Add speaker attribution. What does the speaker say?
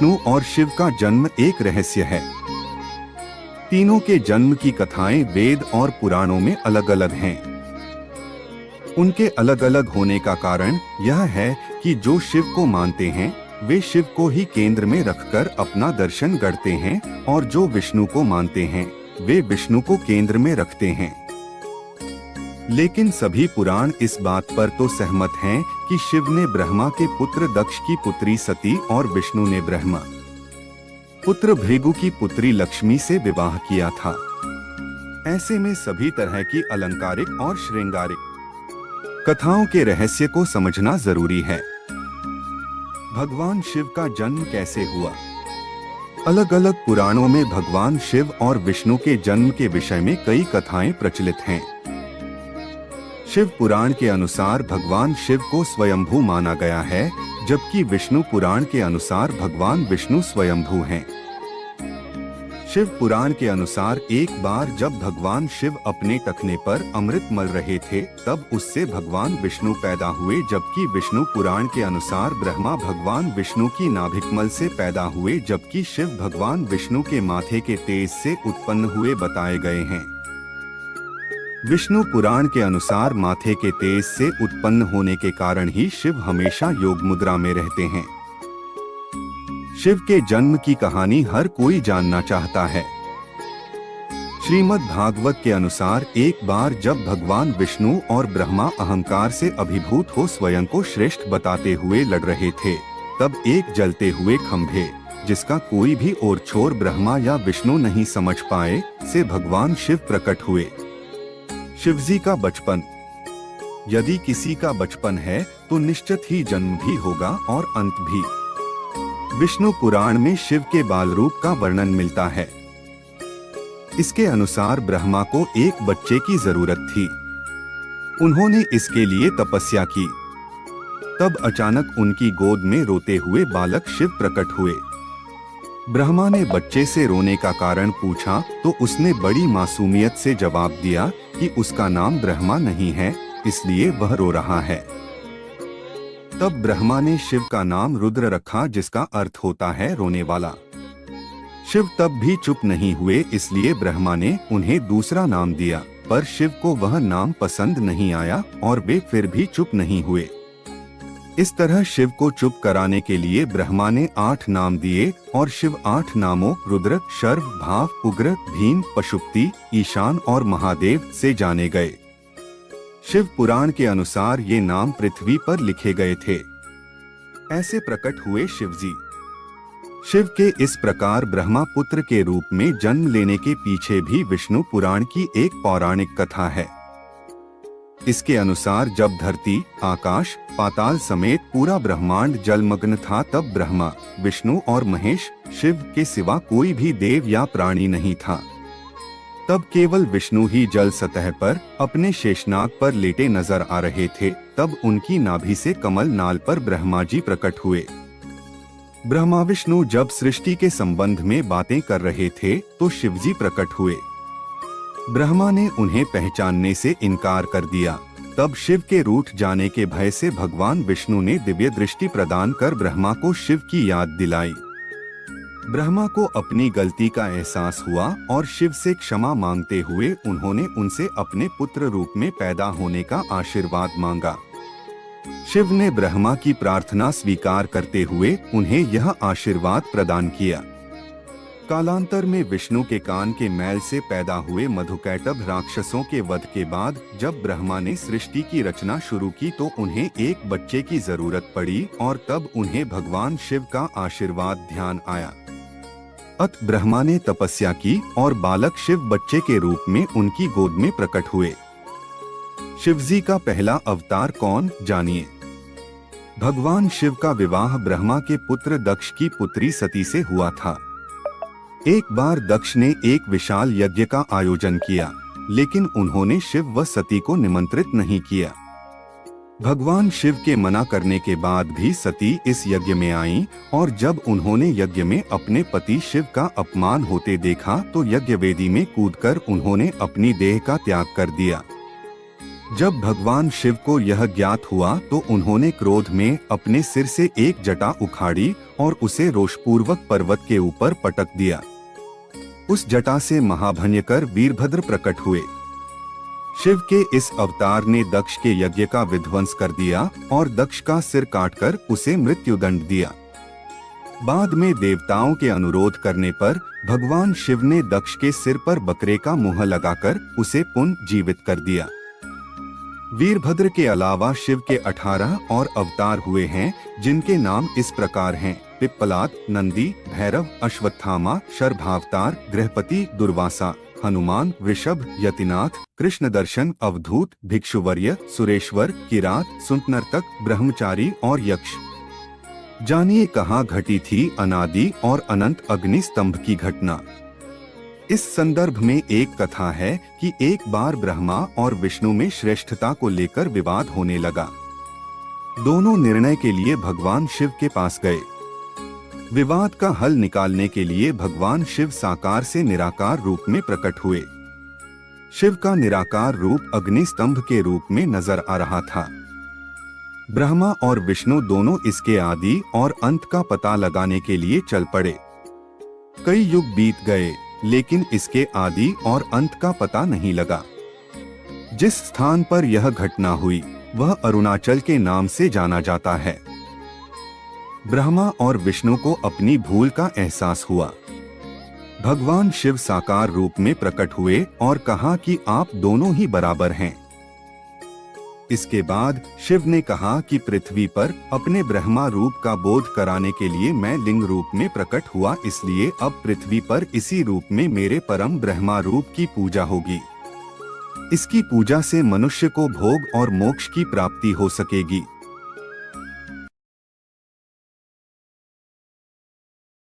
Speaker 1: विष्णु और शिव का जन्म एक रहस्य है। तीनों के जन्म की कथाएं वेद और पुराणों में अलग अलग हैं। उनके अलग अलग होने का कारण यह है कि जो शिव को मानते हैं वे शिव को ही केंद्र में रखकर अपना दर्शन गढ़ते हैं, और जो विष्णु को मानते हैं वे विष्णु को केंद्र में रखते हैं। लेकिन सभी पुराण इस बात पर तो सहमत हैं कि शिव ने ब्रह्मा के पुत्र दक्ष की पुत्री सती और विष्णु ने ब्रह्मा पुत्र भृगु की पुत्री लक्ष्मी से विवाह किया था। ऐसे में सभी तरह की अलंकारिक और श्रृंगारिक कथाओं के रहस्य को समझना जरूरी है। भगवान शिव का जन्म कैसे हुआ? अलग अलग पुराणों में भगवान शिव और विष्णु के जन्म के विषय में कई कथाएं प्रचलित हैं। शिव पुराण के अनुसार भगवान शिव को स्वयंभू माना गया है, जबकि विष्णु पुराण के अनुसार भगवान विष्णु स्वयंभू हैं। शिव पुराण के अनुसार एक बार जब भगवान शिव अपने टखने पर अमृत मल रहे थे तब उससे भगवान विष्णु पैदा हुए, जबकि विष्णु पुराण के अनुसार ब्रह्मा भगवान विष्णु की नाभिकमल से पैदा हुए, जबकि शिव भगवान विष्णु के माथे के तेज से उत्पन्न हुए बताए गए हैं। विष्णु पुराण के अनुसार माथे के तेज से उत्पन्न होने के कारण ही शिव हमेशा योग मुद्रा में रहते हैं। शिव के जन्म की कहानी हर कोई जानना चाहता है। श्रीमद् भागवत के अनुसार एक बार जब भगवान विष्णु और ब्रह्मा अहंकार से अभिभूत हो स्वयं को श्रेष्ठ बताते हुए लड़ रहे थे, तब एक जलते हुए खंभे, जिसका कोई भी ओर छोर ब्रह्मा या विष्णु नहीं समझ पाए, से भगवान शिव प्रकट हुए। शिवजी का बचपन। यदि किसी का बचपन है तो निश्चित ही जन्म भी होगा और अंत भी। विष्णु पुराण में शिव के बाल रूप का वर्णन मिलता है। इसके अनुसार ब्रह्मा को एक बच्चे की जरूरत थी। उन्होंने इसके लिए तपस्या की। तब अचानक उनकी गोद में रोते हुए बालक शिव प्रकट हुए। ब्रह्मा ने बच्चे से रोने का कारण पूछा तो उसने बड़ी मासूमियत से जवाब दिया कि उसका नाम ब्रह्मा नहीं है, इसलिए वह रो रहा है। तब ब्रह्मा ने शिव का नाम रुद्र रखा, जिसका अर्थ होता है रोने वाला। शिव तब भी चुप नहीं हुए, इसलिए ब्रह्मा ने उन्हें दूसरा नाम दिया, पर शिव को वह नाम पसंद नहीं आया और वे फिर भी चुप नहीं हुए। इस तरह शिव को चुप कराने के लिए ब्रह्मा ने 8 नाम दिए और शिव 8 नामों रुद्र, शर्व, भाव, उग्र, भीम, पशुपति, ईशान और महादेव से जाने गए। शिव पुराण के अनुसार ये नाम पृथ्वी पर लिखे गए थे। ऐसे प्रकट हुए शिवजी। शिव के इस प्रकार ब्रह्मा पुत्र के रूप में जन्म लेने के पीछे भी विष्णु पुराण की एक पौराणिक कथा है। इसके अनुसार जब धरती, आकाश, पाताल समेत पूरा ब्रह्मांड जलमग्न था, तब ब्रह्मा, विष्णु और महेश, शिव के सिवा कोई भी देव या प्राणी नहीं था। तब केवल विष्णु ही जल सतह पर अपने शेषनाग पर लेटे नजर आ रहे थे। तब उनकी नाभि से कमल नाल पर ब्रह्मा जी प्रकट हुए। ब्रह्मा विष्णु जब सृष्टि के संबंध में बातें कर रहे थे तो शिवजी प्रकट हुए। ब्रह्मा ने उन्हें पहचानने से इनकार कर दिया। तब शिव के रूठ जाने के भय से भगवान विष्णु ने दिव्य दृष्टि प्रदान कर ब्रह्मा को शिव की याद दिलाई। ब्रह्मा को अपनी गलती का एहसास हुआ और शिव से क्षमा मांगते हुए उन्होंने उनसे अपने पुत्र रूप में पैदा होने का आशीर्वाद मांगा। शिव ने ब्रह्मा की प्रार्थना स्वीकार करते हुए उन्हें यह आशीर्वाद प्रदान किया। कालांतर में विष्णु के कान के मैल से पैदा हुए मधुकैटभ राक्षसों के वध के बाद जब ब्रह्मा ने सृष्टि की रचना शुरू की तो उन्हें एक बच्चे की जरूरत पड़ी और तब उन्हें भगवान शिव का आशीर्वाद ध्यान आया। अत ब्रह्मा ने तपस्या की और बालक शिव बच्चे के रूप में उनकी गोद में प्रकट हुए। शिवजी का पहला अवतार कौन, जानिए। भगवान शिव का विवाह ब्रह्मा के पुत्र दक्ष की पुत्री सती से हुआ था। एक बार दक्ष ने एक विशाल यज्ञ का आयोजन किया, लेकिन उन्होंने शिव व सती को निमंत्रित नहीं किया। भगवान शिव के मना करने के बाद भी सती इस यज्ञ में आईं और जब उन्होंने यज्ञ में अपने पति शिव का अपमान होते देखा तो यज्ञ वेदी में कूदकर उन्होंने अपनी देह का त्याग कर दिया। जब भगवान शिव को यह ज्ञात हुआ तो उन्होंने क्रोध में अपने सिर से एक जटा उखाड़ी और उसे रोषपूर्वक पर्वत के ऊपर पटक दिया। उस जटा से महाभयंकर वीरभद्र प्रकट हुए। शिव के इस अवतार ने दक्ष के यज्ञ का विध्वंस कर दिया और दक्ष का सिर काटकर उसे मृत्युदंड दिया। बाद में देवताओं के अनुरोध करने पर भगवान शिव ने दक्ष के सिर पर बकरे का मुंह लगाकर उसे पुनः जीवित कर दिया। वीरभद्र के अलावा शिव के 18 और अवतार हुए हैं, जिनके नाम इस प्रकार हैं: पिप्पलाद, नंदी, भैरव, अश्वत्थामा, शर्भावतार, गृहपति, दुर्वासा, हनुमान, वृषभ, यतिनाथ, कृष्ण दर्शन, अवधूत, भिक्षुवर्य, सुरेश्वर, किरात, सुंतनर्तक, ब्रह्मचारी और यक्ष। जानिए कहाँ घटी थी अनादि और अनंत अग्नि स्तंभ की घटना। इस संदर्भ में एक कथा है कि एक बार ब्रह्मा और विष्णु में श्रेष्ठता को लेकर विवाद होने लगा। दोनों निर्णय के लिए भगवान शिव के पास गए। विवाद का हल निकालने के लिए भगवान शिव साकार से निराकार रूप में प्रकट हुए। शिव का निराकार रूप अग्नि स्तंभ के रूप में नजर आ रहा था। ब्रह्मा और विष्णु दोनों इसके आदि और अंत का पता लगाने के लिए चल पड़े। कई युग बीत गए, लेकिन इसके आदि और अंत का पता नहीं लगा। जिस स्थान पर यह घटना हुई वह अरुणाचल के नाम से जाना जाता है। ब्रह्मा और विष्णु को अपनी भूल का एहसास हुआ। भगवान शिव साकार रूप में प्रकट हुए और कहा कि आप दोनों ही बराबर हैं। इसके बाद शिव ने कहा कि पृथ्वी पर अपने ब्रह्मा रूप का बोध कराने के लिए मैं लिंग रूप में प्रकट हुआ, इसलिए अब पृथ्वी पर इसी रूप में मेरे परम ब्रह्मा रूप की पूजा होगी। इसकी पूजा से मनुष्य को भोग और मोक्ष की प्राप्ति हो सकेगी।